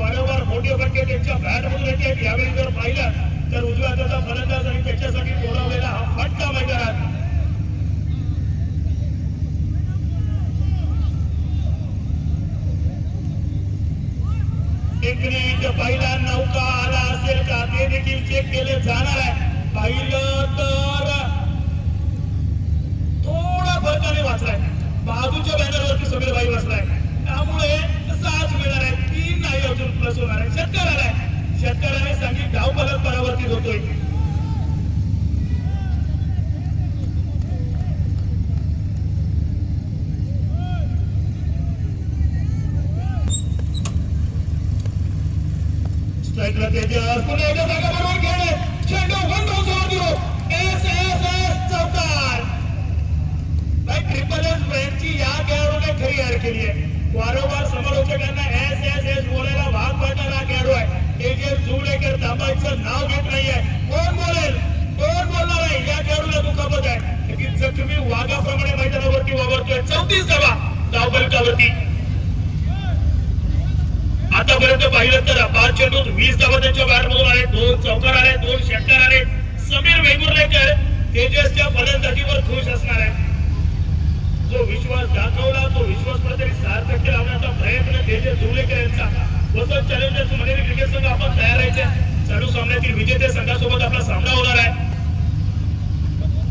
वारंवार मोठे फटके त्यांच्या बॅटमधून येते। यावेळी जर पाहिलं तर उजव्या हाताचा फलंदाज आणि त्याच्यासाठी तोडावलेला हा फटका मैदानात टेक्निक पहिला नौका आला असेल का ते देखील चेक केले जाणार आहे। पाहिलं तर थोडा फरकाने वाचलाय, बाजूच्या बॅनरवरती समीर भाई बसलाय, त्यामुळे 6 मिळणार आहे, 3 नाही अजून प्लस होणार आहे। षटकार आलाय, षटकाराने सांगितलं डाव फलक परावर्तित होतोय। स्ट्राइकला तेजस पुन्हा एकदा जागा बरोबर खेळले, चेंडू 1 बाउन्सवर दिलो, एस एस एस चौकार। भाई ट्रिपल एस ब्रँडची या खेळाडूने खरी हार केली आहे। वारंवार समालोचकांना एस एस एस बोलायला भाग पाडणारा हा खेळाडू आहे। तेजस जुलेकर थांबायचं नाव घेत नाहीये। कोण बोलेल, कोण बोलणार आहे? या खेळाडूला दुखापत आहे, लेकिन जखमी वाघाप्रमाणे मैदानावरती वावरतोय। 34 धावा धावफलकावरती। आतापर्यंत पाहिलं तर 5 चेंडूत 20 धावा त्यांच्या बॅटमधून आले, 2 चौकार आले, 2 षटकार आले। समीर वेंगुर्लेकर तेजसच्या फलंदाजीवर खुश असणार आहे। जो विश्वास दाखवला तो विश्वास कुठेतरी सार्थक लावण्याचा प्रयत्न तेजस जुलेकर यांचा। वसंत चॅलेंजर्स मनेरी क्रिकेट संघ आपण तयार राहायचे। चालू सामन्यातील विजेते संघासोबत आपला सामना होणार आहे।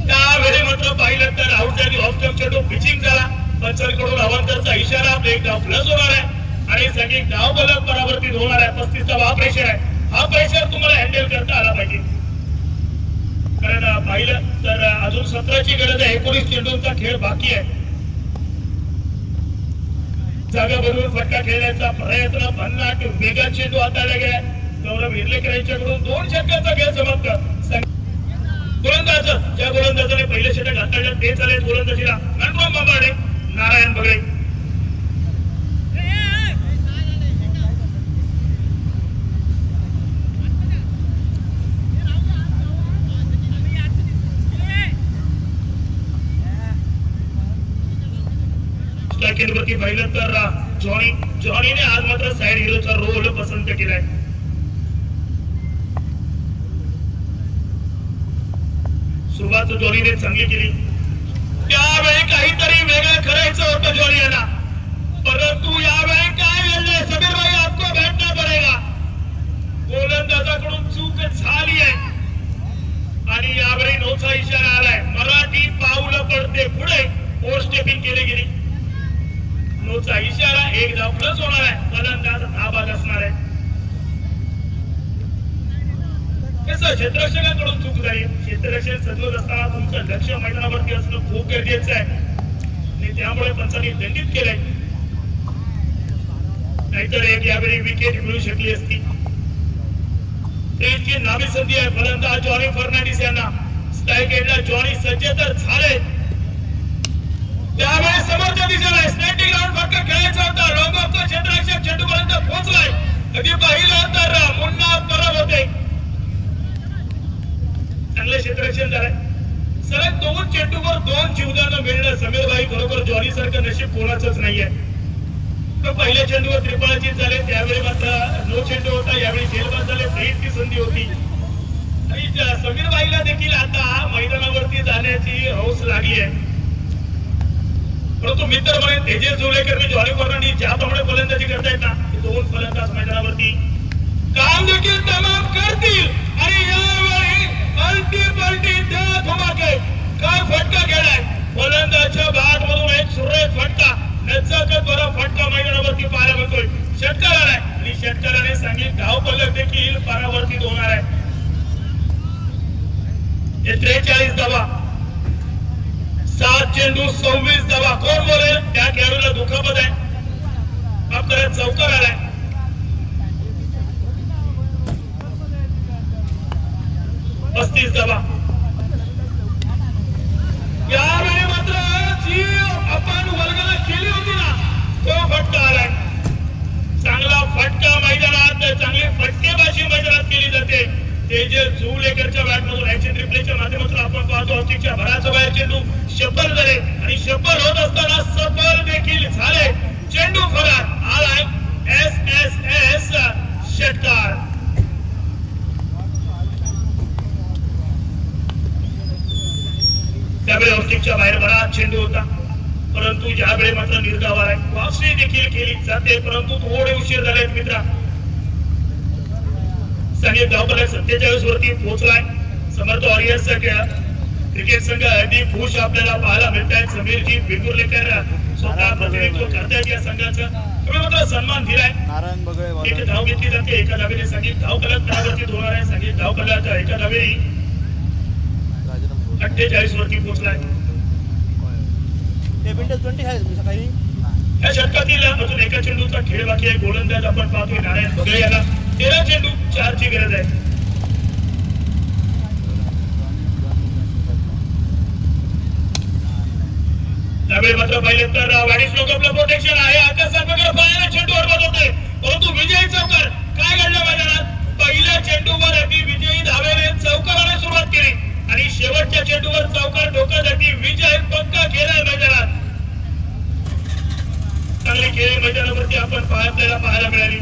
त्यावेळी मात्र पाहिलं तर आउटसाइड ऑफ स्टंप चेंडू पिचिंग झाला, पंचांकडून अवांतरचा इशारा, एक डाव प्लस होणार आहे आणि संघिक डाव फलक परावर्तित होणार आहे। 35 चा हा प्रेशर आहे, हा प्रेशर तुम्हाला हँडल करता आला पाहिजे, कारण पाहिलं तर अजून 17 ची गरज आहे। 19 चेंडूंचा खेळ बाकी आहे। जागा बदलून फटका खेळण्याचा प्रयत्न, भन्नाट वेगात चेंडू हाताळला गेलाय। गौरव हिरलेकर यांच्याकडून 2 षटकांचा खेळ समाप्त। गोलंदाज ज्या गोलंदाजाने पहिले षटक हाताळलं ते झाले गोलंदाजीला अनुपम बांबाडे, नारायण बगळे। केंद्रवरती पाहिलं तर जॉनीने आज मात्र साइड हिरोचा रोल पसंत केलाय। सुरुवात जॉनीने चांगली केली, त्यावेळी काहीतरी वेगळं करायचं होतं जॉनी यांना, परंतु यावेळी काय घडलंय समीर भाई आपको बैठना पडेगा। गोलंदाजाकडून चूक झाली आहे आणि यावेळी नोचा इशारा आलाय। मराठी पाऊल पडते पुढे, फोर स्टेपिंग केली गेली, नोचा इशारा, एक धाव प्लस होणार आहे। फलंदाज नाबाद असणार आहे। कसं क्षेत्ररक्षकाकडून चूक झाली, क्षेत्ररक्षक सजवत असताना तुमचं लक्ष मैदानावरती असणं खूप गरजेचं आहे आणि त्यामुळे पंचांनी दंडित केलंय, नाहीतर एक यावेळी विकेट मिळू शकली असती। ट्रेनची नावी संधी आहे फलंदाज जॉनी फर्नांडिस यांना। स्ट्राइक एंडला जॉनी सज्ज तर झाले, त्यावेळेस समोरच्या दिशेला स्टँडिंग राऊंड फटका खेळायचा होता। लॉंग ऑफचा क्षेत्ररक्षक चेंडूपर्यंत पोहोचलाय, कधी पाहिलं तर मुन्ना परब होते। चांगले क्षेत्ररक्षण झालंय, सलग 2 चेंडूवर 2 जीवदान मिळणं समीर भाई बरोबर जॉनी सारखं नशीब कोणाचंच नाहीये। तर पहिल्या चेंडूवर त्रिफळाचीत झाले, त्यावेळी मात्र नो चेंडू होता, यावेळी जेलबाद झाले, फ्रीजची संधी होती आणि समीर भाईला देखील आता मैदानावरती जाण्याची हौस लागली आहे। परंतु मित्र म्हणे तेजस जुलेकर जॉनी फर्नांडिस ज्याप्रमाणे फलंदाजी करतायत ना, 2 फलंदाज मैदानावरती काम देखील तमाम करतील आणि यावेळी अल्टी पलटी धमाके काय फटका गेलाय। फलंदाजच्या बॅट मधून एक सुरेख फटका, नजाकत भरा फटका मैदानावरती पाहायला मिळतोय। षटकार आलाय आणि षटकाराने सांगितलं धाव फलक देखील परावर्तित होणार आहे। 43 धावा, 7 चेंडू 26 धावा। कोण बोलेल? त्या खेळाडूला दुखापत आहे, मात्र चौकार आलाय। 35 धावा। यावेळी मात्र जी आपण वर्गाला केली होती ना, तो फटका आलाय। चांगला फटका मैदानात, चांगली फटकेबाजी मैदानात केली जाते। तेजस जुलेकरच्या बॅटमधून ऍक्शन रिप्लेच्या माध्यमातून आपण पाहतो ऑस्टिकच्या भराचा बाहेर चेंडू शब्बल झाले आणि शब्बल होत असताना सफल देखील झाले। चेंडू फरार आलाय। एस एस एस यावेळी मात्र निर्धाव आहे, वापसी देखील केली जाते परंतु थोडे उशीर झाले मित्रा. संघ धावपला 47 वरती पोहोचलाय. समर्थ वॉरियर्स क्रिकेट संघ अधिक खुश आपल्याला पाहायला मिळत आहेत. समीरजी बिंगुर्लेकर स्वतः प्रतिनिधित्व करतायत या संघाचं. तुम्ही मात्र सन्मान दिलाय. नारायण बगळे एक धाव घेतली जाते एका धावेने. संगीत धाव फलकावरती होणार आहे. संगीत धाव फलक एका धावेने 48 वरती पोहोचलाय. या षटकातील अजून एका चेंडूचा खेळ बाकी आहे. गोलंदाज आपण पाहतोय नारायण बगळे याला 13 चेंडू 4 ची गरज आहे. त्यावेळी मात्र पाहिले तर वाडीस लोकप्रिय प्रोटेक्शन आहे. आकाश सरपकर पायाला चेंडूवर बाद होतोय परंतु विजयी चौकार काय घडलं मैदानात. पहिल्या चेंडूवर अगदी विजयी धावेने चौकाराने सुरुवात केली आणि शेवटच्या चेंडूवर चौकार डोक्यासाठी विजय पक्का केलाय मैदानात. चांगली खेळ मैदानावरती आपण पाहायला मिळाली.